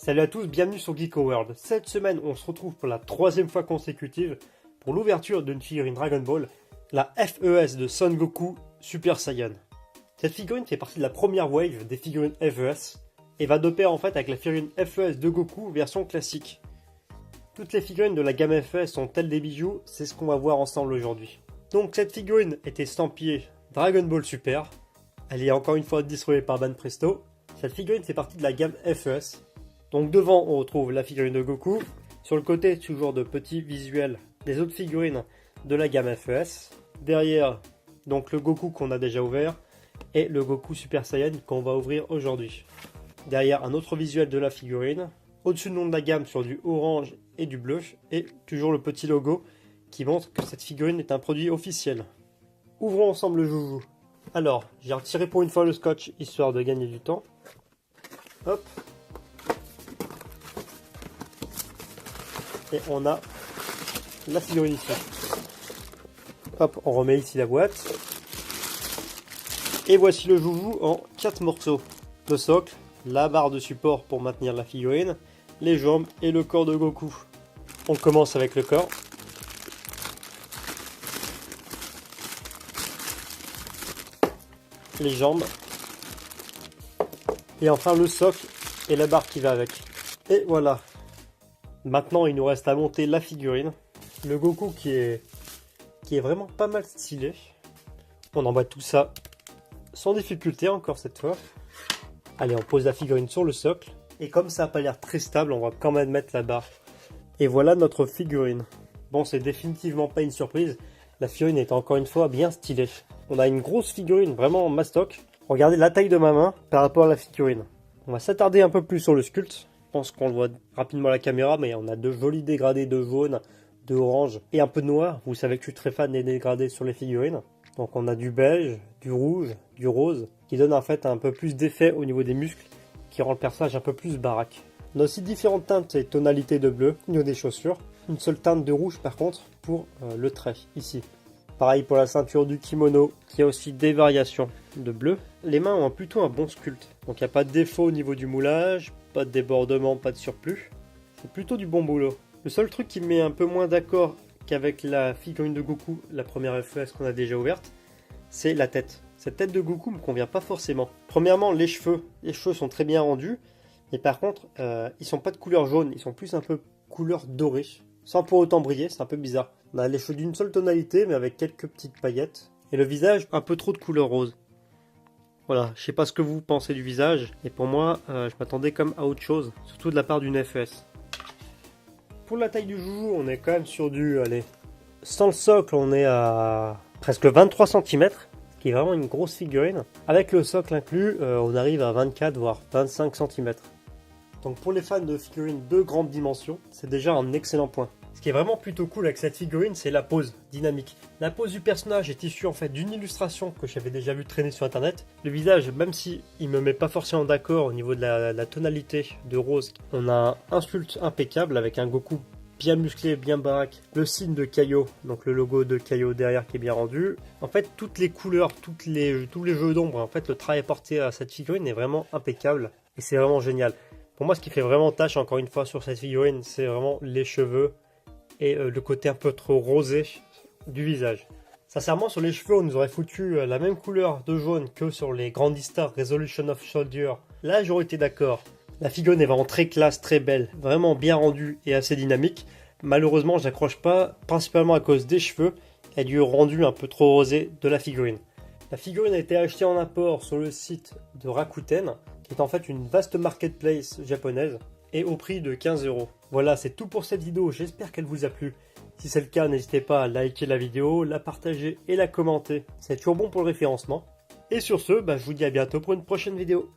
Salut à tous, bienvenue sur Geeko World. Cette semaine, on se retrouve pour la troisième fois consécutive pour l'ouverture d'une figurine Dragon Ball, la FES de Son Goku Super Saiyan. Cette figurine fait partie de la première wave des figurines FES et va de pair en fait avec la figurine FES de Goku version classique. Toutes les figurines de la gamme FES sont telles des bijoux, c'est ce qu'on va voir ensemble aujourd'hui. Donc cette figurine est estampillée Dragon Ball Super, elle est encore une fois distribuée par Banpresto. Cette figurine fait partie de la gamme FES. Donc devant on retrouve la figurine de Goku, sur le côté toujours de petits visuels des autres figurines de la gamme FES. Derrière donc le Goku qu'on a déjà ouvert et le Goku Super Saiyan qu'on va ouvrir aujourd'hui. Derrière un autre visuel de la figurine, au-dessus du nom de la gamme sur du orange et du bleu et toujours le petit logo qui montre que cette figurine est un produit officiel. Ouvrons ensemble le joujou. Alors j'ai retiré pour une fois le scotch histoire de gagner du temps. Hop. Et on a la figurine ici. Hop, on remet ici la boîte. Et voici le joujou en 4 morceaux. Le socle, la barre de support pour maintenir la figurine, les jambes et le corps de Goku. On commence avec le corps. Les jambes. Et enfin le socle et la barre qui va avec. Et voilà. Maintenant, il nous reste à monter la figurine. Le Goku qui est vraiment pas mal stylé. On emboîte tout ça sans difficulté encore cette fois. Allez, on pose la figurine sur le socle. Et comme ça n'a pas l'air très stable, on va quand même mettre la barre. Et voilà notre figurine. Bon, c'est définitivement pas une surprise. La figurine est encore une fois bien stylée. On a une grosse figurine, vraiment mastoc. Regardez la taille de ma main par rapport à la figurine. On va s'attarder un peu plus sur le sculpte. Je pense qu'on le voit rapidement à la caméra, mais on a de jolis dégradés de jaune, de orange et un peu de noir. Vous savez que je suis très fan des dégradés sur les figurines. Donc on a du beige, du rouge, du rose, qui donne en fait un peu plus d'effet au niveau des muscles, qui rend le personnage un peu plus baraque. On a aussi différentes teintes et tonalités de bleu au niveau des chaussures. Une seule teinte de rouge par contre pour le trait, ici. Pareil pour la ceinture du kimono, qui a aussi des variations de bleu. Les mains ont plutôt un bon sculpte, donc il n'y a pas de défaut au niveau du moulage, pas de débordement, pas de surplus. C'est plutôt du bon boulot. Le seul truc qui me met un peu moins d'accord qu'avec la figurine de Goku, la première FES qu'on a déjà ouverte, c'est la tête. Cette tête de Goku me convient pas forcément. Premièrement, les cheveux. Les cheveux sont très bien rendus, mais par contre, ils sont pas de couleur jaune, ils sont plus un peu couleur dorée, sans pour autant briller, c'est un peu bizarre. On a les cheveux d'une seule tonalité, mais avec quelques petites paillettes. Et le visage, un peu trop de couleur rose. Voilà, je sais pas ce que vous pensez du visage, et pour moi, je m'attendais comme à autre chose, surtout de la part d'une FES. Pour la taille du joujou, on est quand même sur du, allez, sans le socle, on est à presque 23 cm, ce qui est vraiment une grosse figurine. Avec le socle inclus, on arrive à 24 voire 25 cm. Donc pour les fans de figurines de grande dimension, c'est déjà un excellent point. Ce qui est vraiment plutôt cool avec cette figurine, c'est la pose dynamique. La pose du personnage est issue en fait d'une illustration que j'avais déjà vu traîner sur internet. Le visage, même si il me met pas forcément d'accord au niveau de la tonalité de rose, on a un sculpte impeccable avec un Goku bien musclé, bien baraque. Le signe de Kaio, donc le logo de Kaio derrière qui est bien rendu. En fait, toutes les couleurs, tous les jeux d'ombre, en fait, le travail apporté à cette figurine est vraiment impeccable et c'est vraiment génial. Pour moi, ce qui fait vraiment tâche, encore une fois, sur cette figurine, c'est vraiment les cheveux et le côté un peu trop rosé du visage. Sincèrement, sur les cheveux, on nous aurait foutu la même couleur de jaune que sur les Grandistar Resolution of Soldier. Là, j'aurais été d'accord. La figurine est vraiment très classe, très belle, vraiment bien rendue et assez dynamique. Malheureusement, je n'accroche pas, principalement à cause des cheveux et du rendu un peu trop rosé de la figurine. La figurine a été achetée en import sur le site de Rakuten, qui est en fait une vaste marketplace japonaise, et au prix de 15 €. Voilà, c'est tout pour cette vidéo, j'espère qu'elle vous a plu. Si c'est le cas, n'hésitez pas à liker la vidéo, la partager et la commenter. C'est toujours bon pour le référencement. Et sur ce, je vous dis à bientôt pour une prochaine vidéo.